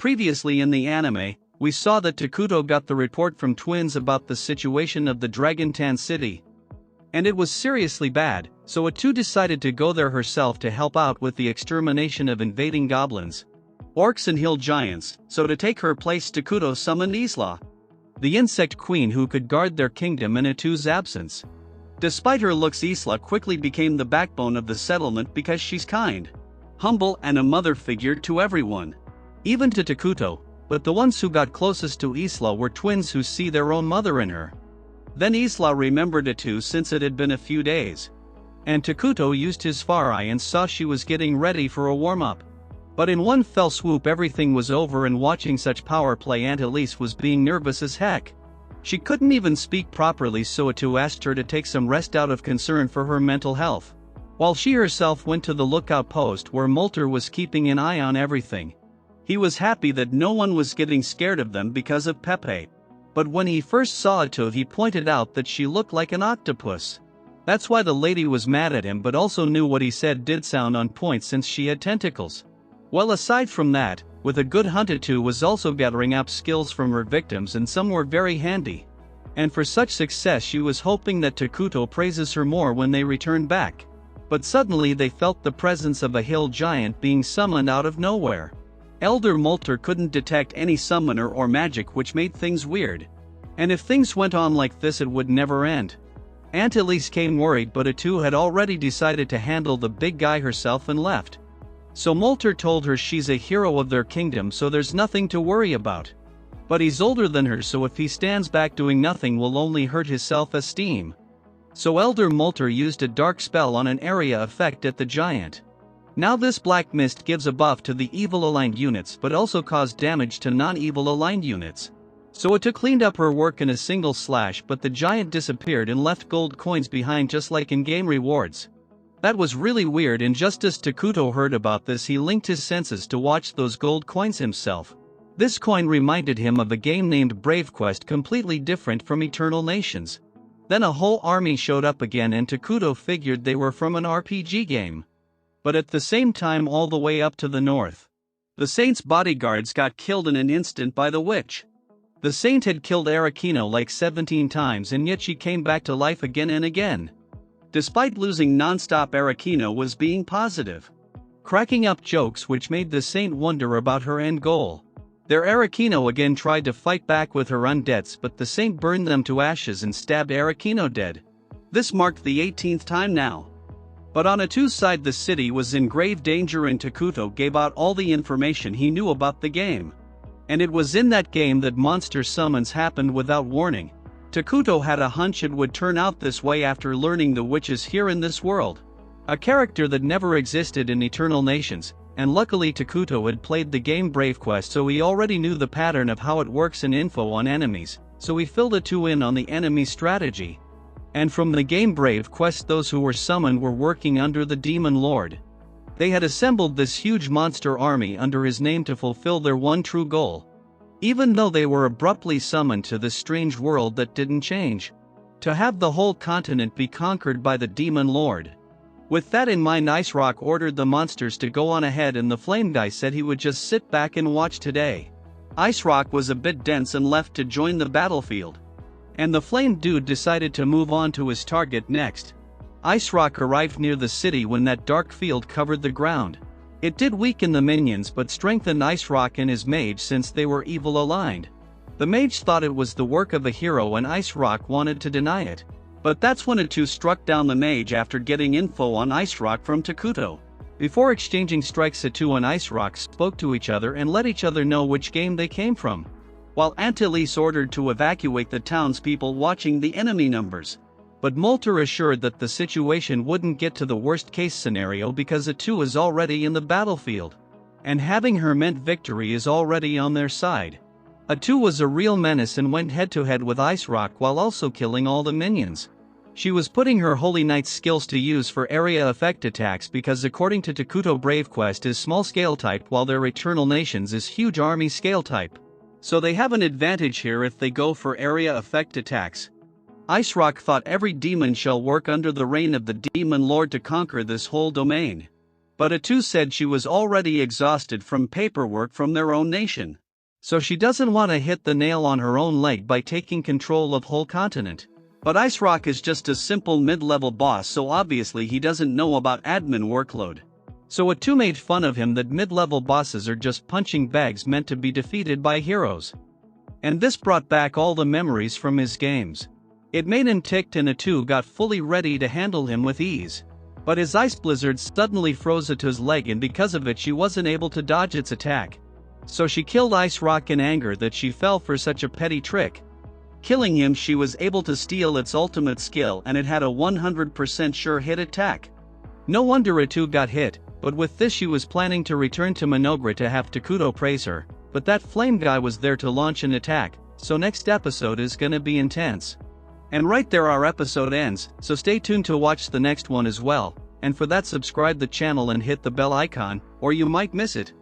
previously in the anime, we saw that Takuto got the report from twins about the situation of the Dragontan city. And it was seriously bad, so Atu decided to go there herself to help out with the extermination of invading goblins, orcs and hill giants. So to take her place, Takuto summoned Isla, the insect queen who could guard their kingdom in Atu's absence. Despite her looks, Isla quickly became the backbone of the settlement because she's kind, humble and a mother figure to everyone, even to Takuto. But the ones who got closest to Isla were twins who see their own mother in her. Then Isla remembered Atu since it had been a few days. And Takuto used his far eye and saw she was getting ready for a warm-up. But in one fell swoop everything was over, and watching such power play Aunt Elise was being nervous as heck. She couldn't even speak properly, so Atu asked her to take some rest out of concern for her mental health, while she herself went to the lookout post where Molter was keeping an eye on everything. He was happy that no one was getting scared of them because of Pepe. But when he first saw Atu, he pointed out that she looked like an octopus. That's why the lady was mad at him, but also knew what he said did sound on point since she had tentacles. Well, aside from that, with a good hunt, Atu was also gathering up skills from her victims, and some were very handy. And for such success she was hoping that Takuto praises her more when they returned back. But suddenly they felt the presence of a hill giant being summoned out of nowhere. Elder Molter couldn't detect any summoner or magic, which made things weird. And if things went on like this it would never end. Aunt Elise came worried, but Atu had already decided to handle the big guy herself and left. So Molter told her she's a hero of their kingdom, so there's nothing to worry about. But he's older than her, so if he stands back doing nothing will only hurt his self-esteem. So Elder Molter used a dark spell on an area effect at the giant. Now this black mist gives a buff to the evil aligned units but also caused damage to non-evil aligned units. So Atu cleaned up her work in a single slash, but the giant disappeared and left gold coins behind just like in-game rewards. That was really weird, and just as Takuto heard about this he linked his senses to watch those gold coins himself. This coin reminded him of a game named Brave Quest, completely different from Eternal Nations. Then a whole army showed up again, and Takuto figured they were from an RPG game. But at the same time, all the way up to the north, the saint's bodyguards got killed in an instant by the witch. The saint had killed Arakino like 17 times, and yet she came back to life again and again. Despite losing non-stop, Arakino was being positive, cracking up jokes which made the saint wonder about her end goal. There Arakino again tried to fight back with her undeads, but the saint burned them to ashes and stabbed Arakino dead. This marked the 18th time now. But on Atu's side the city was in grave danger, and Takuto gave out all the information he knew about the game. And it was in that game that monster summons happened without warning. Takuto had a hunch it would turn out this way after learning the witch is here in this world, a character that never existed in Eternal Nations, and luckily Takuto had played the game Brave Quest, so he already knew the pattern of how it works and info on enemies, so he filled Atu in on the enemy strategy. And from the game Brave Quest, those who were summoned were working under the Demon Lord. They had assembled this huge monster army under his name to fulfill their one true goal. Even though they were abruptly summoned to this strange world that didn't change, to have the whole continent be conquered by the Demon Lord. With that in mind, Ice Rock ordered the monsters to go on ahead, and the Flame Guy said he would just sit back and watch today. Ice Rock was a bit dense and left to join the battlefield. And the Flame Dude decided to move on to his target next. Ice Rock arrived near the city when that dark field covered the ground. It did weaken the minions but strengthened Ice Rock and his mage since they were evil aligned. The mage thought it was the work of a hero and Ice Rock wanted to deny it. But that's when Atu struck down the mage after getting info on Ice Rock from Takuto. Before exchanging strikes, Atu and Ice Rock spoke to each other and let each other know which game they came from, while Aunt Elise ordered to evacuate the townspeople watching the enemy numbers. But Molter assured that the situation wouldn't get to the worst case scenario because Atu is already in the battlefield, and having her meant victory is already on their side. Atu was a real menace and went head to head with Ice Rock while also killing all the minions. She was putting her Holy Knight skills to use for area effect attacks because according to Takuto, Brave Quest is small scale type while their Eternal Nations is huge army scale type. So they have an advantage here if they go for area effect attacks. Ice Rock thought every demon shall work under the reign of the Demon Lord to conquer this whole domain. But Atu said she was already exhausted from paperwork from their own nation. So she doesn't want to hit the nail on her own leg by taking control of whole continent. But Ice Rock is just a simple mid-level boss, so obviously he doesn't know about admin workload. So Atu made fun of him that mid-level bosses are just punching bags meant to be defeated by heroes. And this brought back all the memories from his games. It made him ticked, and Atu got fully ready to handle him with ease. But his ice blizzard suddenly froze Atu's leg, and because of it she wasn't able to dodge its attack. So she killed Ice Rock in anger that she fell for such a petty trick. Killing him, she was able to steal its ultimate skill, and it had a 100% sure hit attack. No wonder Atu got hit, but with this she was planning to return to Minogra to have Takuto praise her, but that flame guy was there to launch an attack, so next episode is gonna be intense. And right there our episode ends, so stay tuned to watch the next one as well, and for that subscribe the channel and hit the bell icon, or you might miss it.